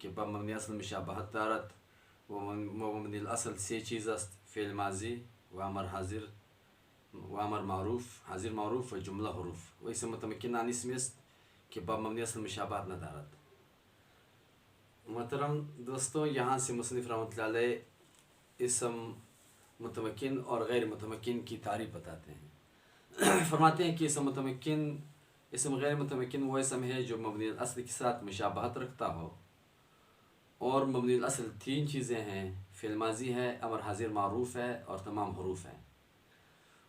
که با مبنی اصل مشابهت دارد و مبنی الاصل سه چیز است: فعل ماضی و امر حاضر و امر معروف حاضر معروف و جمله حروف. و اسم متمکن آن اسم است که با مبنی اصل مشابهت ندارد. محترم دوستوں، یہاں سے مصنف رحمۃ اللہ علیہ اسم متمکن اور غیر متمکن کی تعریف بتاتے ہیں۔ فرماتے ہیں کہ اسم غیر متمکن وہ اسم ہے جو مبنی الاصل کے ساتھ مشابہت رکھتا ہو، اور مبنی الاصل تین چیزیں ہیں: فعل ماضی ہے، امر حاضر معروف ہے اور تمام حروف ہیں۔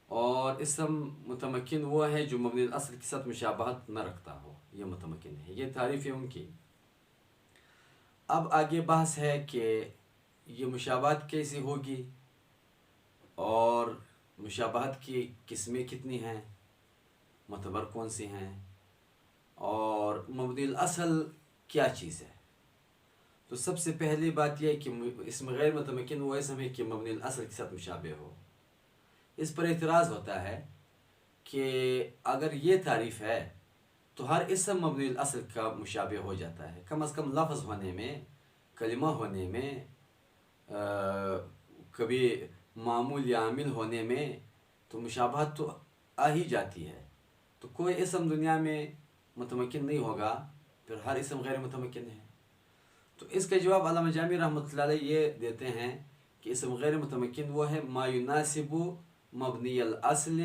اور اسم متمکن وہ ہے جو مبنی الاصل کے ساتھ مشابہت نہ رکھتا ہو، یہ متمکن ہے۔ یہ تعریف ہے ان کی۔ اب آگے بحث ہے کہ یہ مشابہت کیسی ہوگی اور مشابہت کی قسمیں کتنی ہیں، معتبر کون سی ہیں، اور مبنی الاصل کیا چیز ہے۔ تو سب سے پہلی بات یہ ہے کہ اسم غیر متمکن وہ اسم ہے کہ مبنی الاصل کے ساتھ مشابہ ہو۔ اس پر اعتراض ہوتا ہے کہ اگر یہ تعریف ہے تو ہر اسم مبنی الاصل کا مشابہ ہو جاتا ہے، کم از کم لفظ ہونے میں، کلمہ ہونے میں، کبھی معمول یا عامل ہونے میں تو مشابہت تو آ ہی جاتی ہے۔ تو کوئی اسم دنیا میں متمکن نہیں ہوگا، پھر ہر اسم غیر متمکن ہے۔ تو اس کا جواب علامہ جامی رحمۃ اللہ علیہ یہ دیتے ہیں کہ اسم غیر متمکن وہ ہے ما یناسب مبنی الاصل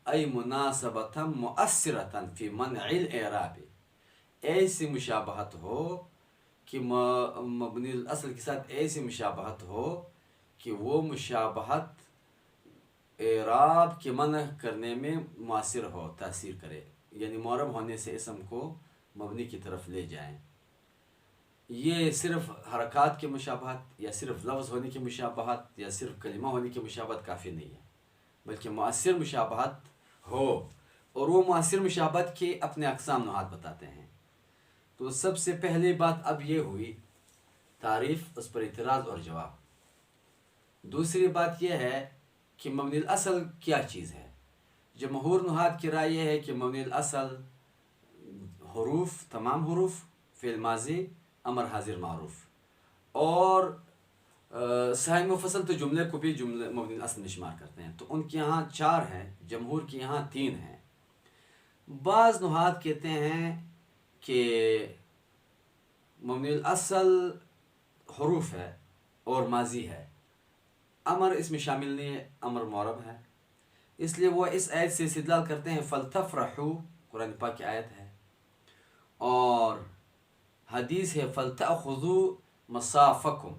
ای مناسبۃ مؤثرۃ فی منع الاعراب۔ ایسی مشابہت ہو کہ مبنی الاصل کے ساتھ ایسی مشابہت ہو کہ وہ مشابہت اعراب کے منع کرنے میں مؤثر ہو، تاثیر کرے، یعنی معرب ہونے سے اسم کو مبنی کی طرف لے جائیں۔ یہ صرف حرکات کی مشابہت یا صرف لفظ ہونے کی مشابہت یا صرف کلمہ ہونے کی مشابہت کافی نہیں ہے، بلکہ مؤثر مشابہت ہو، اور وہ مؤثر مشابہت کے اپنے اقسام نحات بتاتے ہیں۔ تو سب سے پہلی بات اب یہ ہوئی تعریف، اس پر اعتراض اور جواب۔ دوسری بات یہ ہے کہ مبنی الاصل کیا چیز ہے۔ جمہور نحات کی رائے یہ ہے کہ مبنی الاصل حروف، تمام حروف، فعل ماضی، امر حاضر معروف، اور صحیح مفصل تو جملے کو بھی جملے مبنی الاصل میں شمار کرتے ہیں۔ تو ان کے یہاں 4 ہیں، جمہور کے یہاں 3 ہیں۔ بعض نحات کہتے ہیں کہ مبنی الاصل حروف ہے اور ماضی ہے، امر اس میں شامل نہیں ہے، امر معرب ہے، اس لیے وہ اس آیت سے استدلال کرتے ہیں فَلْتَفْرَحُوا، قرآن پاک کی آیت ہے، اور حدیث ہے فَلْتَأْخُذُوا مَصَافَكُمْ،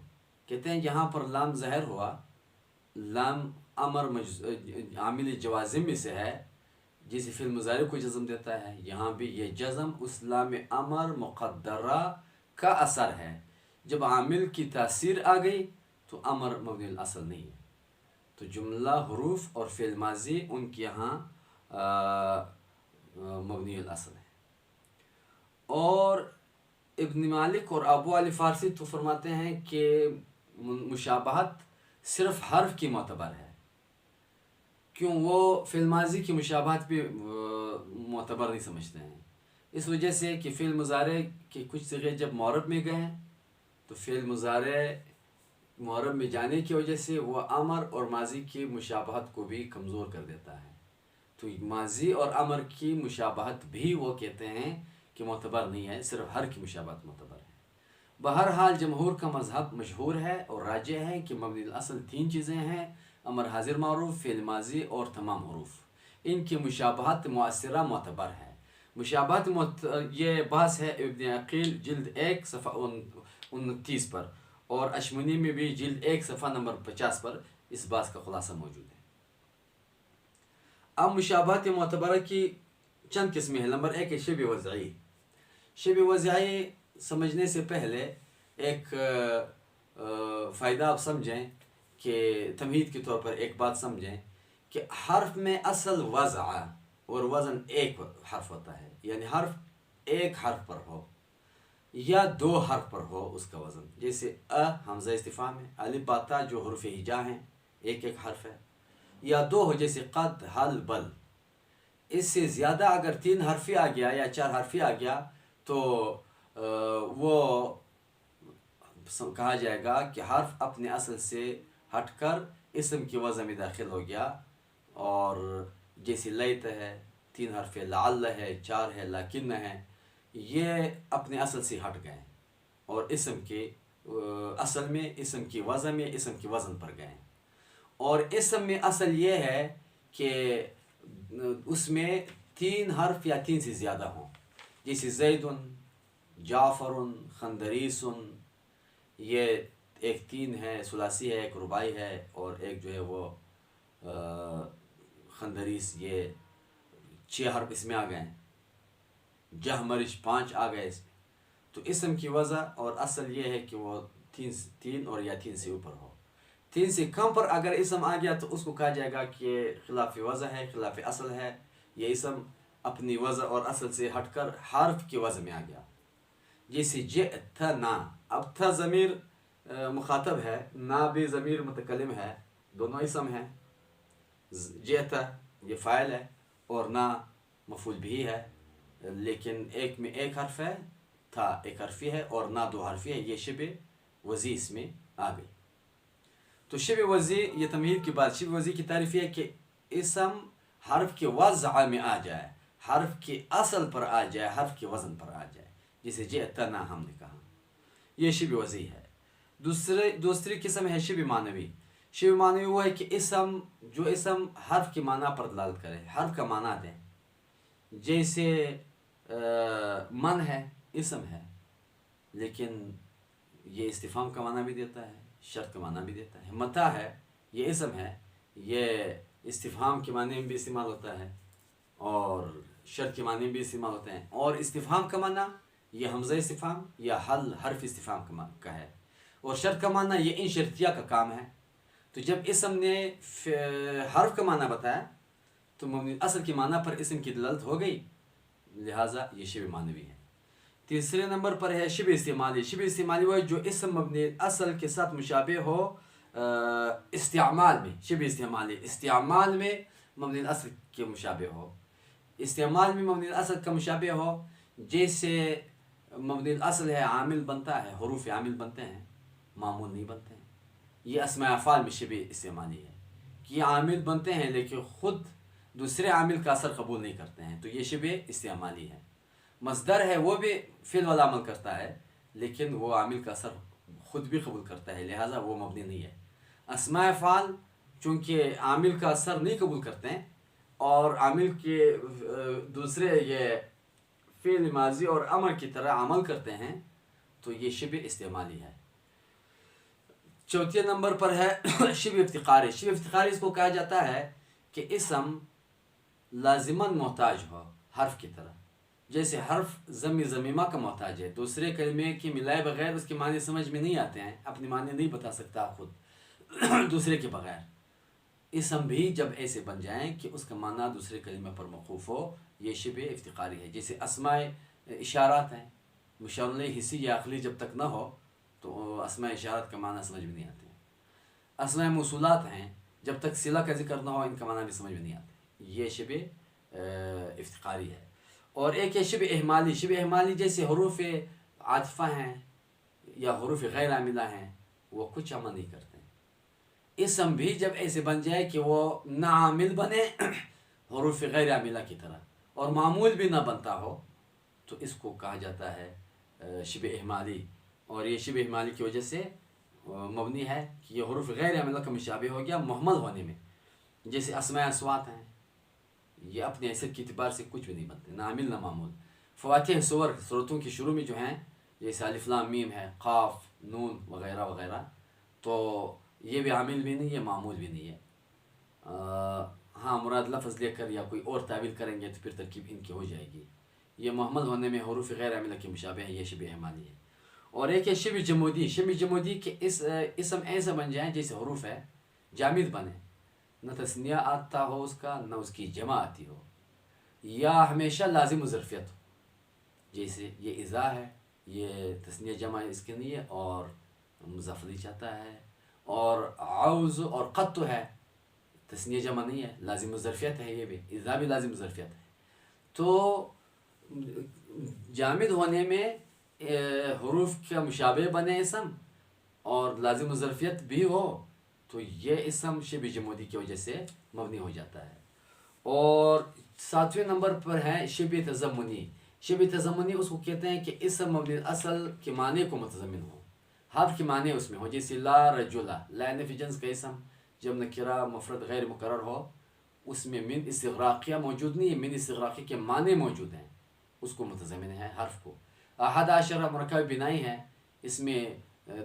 کہتے ہیں یہاں پر لام ظاہر ہوا، لام امر عامل جوازم میں سے ہے، جسے فعل مضارع کو جزم دیتا ہے۔ یہاں بھی یہ جزم اس لام امر مقدرہ کا اثر ہے۔ جب عامل کی تاثیر آ گئی تو امر مبنی الاصل نہیں ہے۔ تو جملہ حروف اور فعل ماضی ان کے یہاں مبنی الاصل ہے۔ اور ابن مالک اور ابو علی فارسی تو فرماتے ہیں کہ مشابہت صرف حرف کی معتبر ہے، کیوں وہ فعل ماضی کی مشابہت بھی معتبر نہیں سمجھتے ہیں، اس وجہ سے کہ فعل مضارع کے کچھ صیغے جب معرب میں گئے تو فعل مضارع معرب میں جانے کی وجہ سے وہ امر اور ماضی کی مشابہت کو بھی کمزور کر دیتا ہے۔ تو ماضی اور امر کی مشابہت بھی وہ کہتے ہیں کہ معتبر نہیں ہے، صرف ہر کی مشابہت معتبر ہے۔ بہرحال جمہور کا مذہب مشہور ہے اور راجح ہے کہ مبنی الاصل 3 چیزیں ہیں: امر حاضر معروف، فعل ماضی اور تمام حروف۔ ان کی مشابہت مؤثرہ معتبر ہے۔ مشابہت یہ بحث ہے ابن عقیل جلد 1 صفحہ 29 پر، اور اشمونی میں بھی جلد 1 صفحہ نمبر 50 پر اس بات کا خلاصہ موجود ہے۔ اب مشابہت معتبرہ کی چند قسمیں ہیں۔ نمبر 1 ہے شبہ وضعی۔ شبہ وضعی سمجھنے سے پہلے ایک فائدہ آپ سمجھیں کہ تمہید کے طور پر ایک بات سمجھیں کہ حرف میں اصل وضع اور وزن ایک حرف ہوتا ہے، یعنی حرف ایک حرف پر ہو یا 2 حرف پر ہو اس کا وزن، جیسے حمزہ استفہام ہے، الف با تا جو حروف ہجا ہیں ایک ایک حرف ہے، یا 2 ہو جیسے قد حل بل. اس سے زیادہ اگر 3 حرفی آ گیا یا 4 حرفی آ گیا تو وہ کہا جائے گا کہ حرف اپنے اصل سے ہٹ کر اسم کی وضع میں داخل ہو گیا. اور جیسے لیت ہے 3 حرف ہے، لعل ہے 4 ہے، لیکن ہے، یہ اپنے اصل سے ہٹ گئے اور اسم کے اصل میں اسم کی وضع میں اسم کی وزن پر گئے. اور اسم میں اصل یہ ہے کہ اس میں 3 حرف یا 3 سے زیادہ ہوں، جیسے زید، جعفر، خندریس. یہ ایک 3 ہے، ثلاثی ہے، ایک رباعی ہے، اور ایک جو ہے وہ خندریس. یہ 6 حرف اس میں آ گئے ہیں. جہمرش 5 آ گئے اس میں. تو اسم کی وضع اور اصل یہ ہے کہ وہ 3 اور یا 3 سے اوپر ہو. 3 سے کم پر اگر اسم آ گیا تو اس کو کہا جائے گا کہ خلاف وضع ہے، خلاف اصل ہے. یہ اسم اپنی وضع اور اصل سے ہٹ کر حرف کی وضع میں آ گیا. جیسے جئتنا، اب تھا ضمیر مخاطب ہے، نا بھی ضمیر متکلم ہے، دونوں اسم ہیں. جئتا یہ فاعل ہے اور نا مفعول بھی ہے، لیکن ایک میں 1 حرف ہے، تھا 1 حرفی ہے، اور نا 2 حرفی ہے. یہ شبہ وضع اس میں آ گئی. تو شبہ وضع یہ تمہید کی بات. شبہ وضع کی تعریف یہ ہے کہ اسم حرف کے وضع میں آ جائے، حرف کے اصل پر آ جائے، حرف کے وزن پر آ جائے. جیسے جئتنا ہم نے کہا، یہ شبہ وضع ہے. دوسری قسم ہے شبہ معنوی. شبہ معنوی وہ ہے کہ جو اسم حرف کے معنی پر دلالت کرے، حرف کا معنی دیں. جیسے من ہے، اسم ہے، لیکن یہ استفہام کا معنی بھی دیتا ہے، شرط کا معنی بھی دیتا ہے. متى ہے، یہ اسم ہے، یہ استفہام کے معنی میں بھی استعمال ہوتا ہے اور شرط کے معنی میں بھی استعمال ہوتے ہیں. اور استفہام کا معنی یہ حمزہ استفہام یا حل حرف استفہام کا ہے، اور شرط کا معنی یہ ان شرطیہ کا کام ہے. تو جب اسم نے حرف کا معنی بتایا تو مبنی اصل کے معنی پر اسم کی دلالت ہو گئی، لہٰذا یہ شبہ معنوی ہے. تیسرے نمبر پر ہے شبہ استعمالی. شبہ استعمالی وہ ہے جو اسم مبنی اصل کے ساتھ مشابہ ہو استعمال میں. شبہ استعمالی استعمال میں مبنی اصل کے مشابہ ہو، استعمال میں مبنی اصل کا مشابہ ہو. جیسے مبنی اصل ہے، عامل بنتا ہے، حروف عامل بنتے ہیں، معمول نہیں بنتے ہیں. یہ اسماء افعال میں شبہ استعمالی ہے کہ یہ عامل بنتے ہیں لیکن خود دوسرے عامل کا اثر قبول نہیں کرتے ہیں، تو یہ شبہ استعمالی ہے. مصدر ہے، وہ بھی فعل والا عمل کرتا ہے لیکن وہ عامل کا اثر خود بھی قبول کرتا ہے، لہٰذا وہ مبنی نہیں ہے. اسماء افعال چونکہ عامل کا اثر نہیں قبول کرتے ہیں اور عامل کے دوسرے یہ فعل ماضی اور امر کی طرح عمل کرتے ہیں، تو یہ شبہ استعمالی ہے. چوتھے نمبر پر ہے شبہ افتقاری. شبہ افتقاری اس کو کہا جاتا ہے کہ اسم لازماً محتاج ہو حرف کی طرح. جیسے حرف ضم ضمیمہ کا محتاج ہے، دوسرے کلمے کی ملائے بغیر اس کے معنی سمجھ میں نہیں آتے ہیں، اپنے معنی نہیں بتا سکتا خود دوسرے کے بغیر. اسم بھی جب ایسے بن جائیں کہ اس کا معنی دوسرے کلمے پر موقوف ہو، یہ شبہ افتقاری ہے. جیسے اسماء اشارات ہیں، مشار الیہ حسی یا عقلی جب تک نہ ہو تو اسماء اشارات کا معنی سمجھ میں نہیں آتے ہیں. اسماء موصولات ہیں، جب تک صلہ کا ذکر نہ ہو ان کا معنی بھی سمجھ میں نہیں آتے. یہ شبہ افتقاری ہے. اور ایک ہے شبہ اہمالی. شبہ اہمالی جیسے حروف عاطفہ ہیں یا حروف غیر عاملہ ہیں، وہ کچھ عمل نہیں کرتے ہیں. اسم بھی جب ایسے بن جائے کہ وہ نہ عامل بنے حروف غیر عاملہ کی طرح اور معمول بھی نہ بنتا ہو، تو اس کو کہا جاتا ہے شبہ اہمالی. اور یہ شبہ اہمالی کی وجہ سے مبنی ہے کہ یہ حروف غیر عاملہ کا مشابہ ہو گیا مہمل ہونے میں. جیسے اسماء اصوات ہیں، یہ اپنے حیثیت کے اعتبار سے کچھ بھی نہیں بنتے، نہ عامل نہ معمول. فواتح سور، صورتوں کے شروع میں جو ہیں، جیسے الف لام میم ہے، قاف نون وغیرہ وغیرہ، تو یہ بھی عامل بھی نہیں ہے، معمول بھی نہیں ہے. ہاں مراد لفظ لے کر یا کوئی اور تعبیر کریں گے تو پھر ترکیب ان کی ہو جائے گی. یہ محمل ہونے میں حروف غیر عاملہ کے مشابہ ہے، یہ شبہ اہمالی ہے. اور ایک ہے شبہ جمودی. شبہ جمودی کہ اسم ایسا بن جائیں جیسے حروف ہے، جامد بنے، نہ تثنیہ آتا ہو اس کا، نہ اس کی جمع آتی ہو، یا ہمیشہ لازم و ظرفیت ہو. جیسے یہ اذا ہے، یہ تثنیہ جمع اس کے نہیں ہے اور مضاف الیہ چاہتا ہے. اور عوض اور قط ہے، تثنیہ جمع نہیں ہے، لازم الظرفیت ہے، یہ بھی اذا بھی لازم الظرفیت ہے. تو جامد ہونے میں حروف کا مشابہ بنے اسم اور لازم الظرفیت بھی ہو تو یہ اسم شبہ جمودی کی وجہ سے مبنی ہو جاتا ہے. اور 7ویں نمبر پر ہے شبہ تضمنی. شبہ تضمنی اس کو کہتے ہیں کہ اسم مبنی اصل کے معنی کو متضمن ہو، حرف کے معنی اس میں ہو. جیسے لا رجلا، لا نفی جنس کا اسم جب نکرہ مفرد غیر مقرر ہو اس میں من استغراقیہ موجود نہیں ہے، من استغراقی کے معنی موجود ہیں، اس کو متضمن ہے حرف کو. احد عشرہ مرکب بنائی ہے، اس میں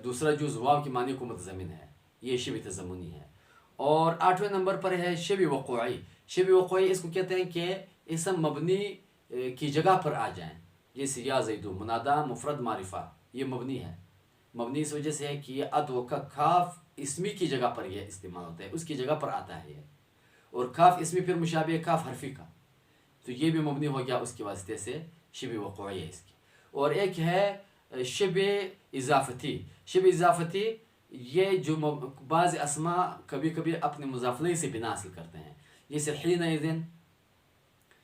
دوسرا جز واو کے معنی کو متضمن ہے، یہ شبہ تضمنی ہے. اور 8ویں نمبر پر ہے شبہ وقوعی. شبہ وقوعی اس کو کہتے ہیں کہ اسم مبنی کی جگہ پر آ جائیں. جیسے یا زیدو منادا مفرد معرفہ، یہ مبنی ہے. مبنی اس وجہ سے ہے کہ یہ اد و کاف اسمی کی جگہ پر یہ استعمال ہوتا ہے، اس کی جگہ پر آتا ہے یہ. اور کاف اسمی پھر مشابہ کاف حرفی کا، تو یہ بھی مبنی ہو گیا اس کے واسطے سے شبہ وقوعی ہے اس کی. اور ایک ہے شبہ اضافتی. شبہ اضافتی یہ جو بعض اسماء کبھی کبھی اپنے مضاف الیہ سے بنا حاصل کرتے ہیں. جیسے حین اذن،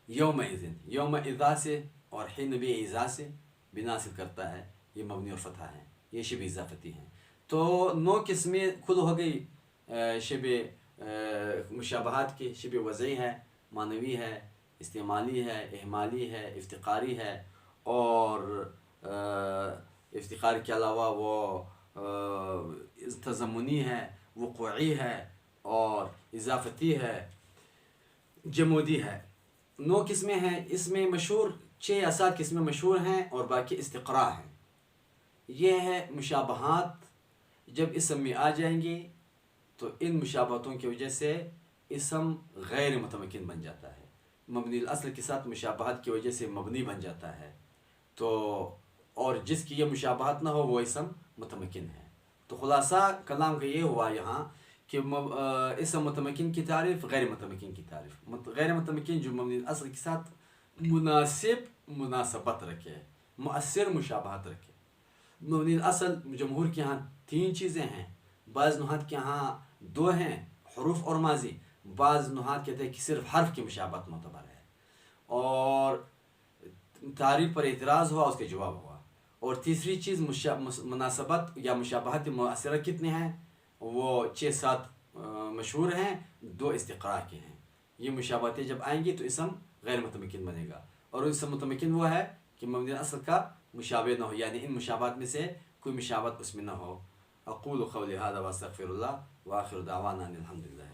یوم اذن، یوم اذا سے اور حین بھی اذا سے بنا حاصل کرتا ہے، یہ مبنی اور فتح ہے، یہ شبہ اضافتی ہیں. تو 9 قسمیں خود ہو گئی شبہ مشابہات کی. شبہ وضعی ہے، معنوی ہے، استعمالی ہے، اہمالی ہے، افتقاری ہے، اور افتقار کے علاوہ وہ تضمنی ہے، وقوعی ہے، اور اضافتی ہے، جمودی ہے. 9 قسمیں ہیں. اس میں مشہور 6 یا 7 قسمیں مشہور ہیں اور باقی استقراء ہیں. یہ ہے مشابہات جب اسم میں آ جائیں گی تو ان مشابہتوں کی وجہ سے اسم غیر متمکن بن جاتا ہے، مبنی الاصل کے ساتھ مشابہت کی وجہ سے مبنی بن جاتا ہے. تو اور جس کی یہ مشابہت نہ ہو وہ اسم متمکن ہے. تو خلاصہ کلام کا یہ ہوا یہاں کہ اسم متمکن کی تعریف، غیر متمکن کی تعریف. غیر متمکن جو مبنی الاصل کے ساتھ مناسب مناسبت رکھے، مؤثر مشابہت رکھے. مبنی الاصل جمہور کے ہاں 3 چیزیں ہیں، بعض نحات کے ہاں 2 ہیں، حروف اور ماضی. بعض نحات کہتے ہیں کہ صرف حرف کی مشابہت معتبر ہے. اور تعریف پر اعتراض ہوا، اس کے جواب ہوا. اور تیسری چیز مناسبت یا مشابہت مؤثرہ کتنے ہیں؟ وہ 6-7 مشہور ہیں، 2 استقراء کے ہیں. یہ مشابہتیں جب آئیں گی تو اسم غیر متمکن بنے گا. اور اسم متمکن وہ ہے کہ مبنی اصل کا مشابہ نہ ہو، یعنی ان مشابہت میں سے کوئی مشابہت اس میں نہ ہو. اقول قولی ھذا واستغفر اللہ وآخر دعوانا ان الحمد للہ.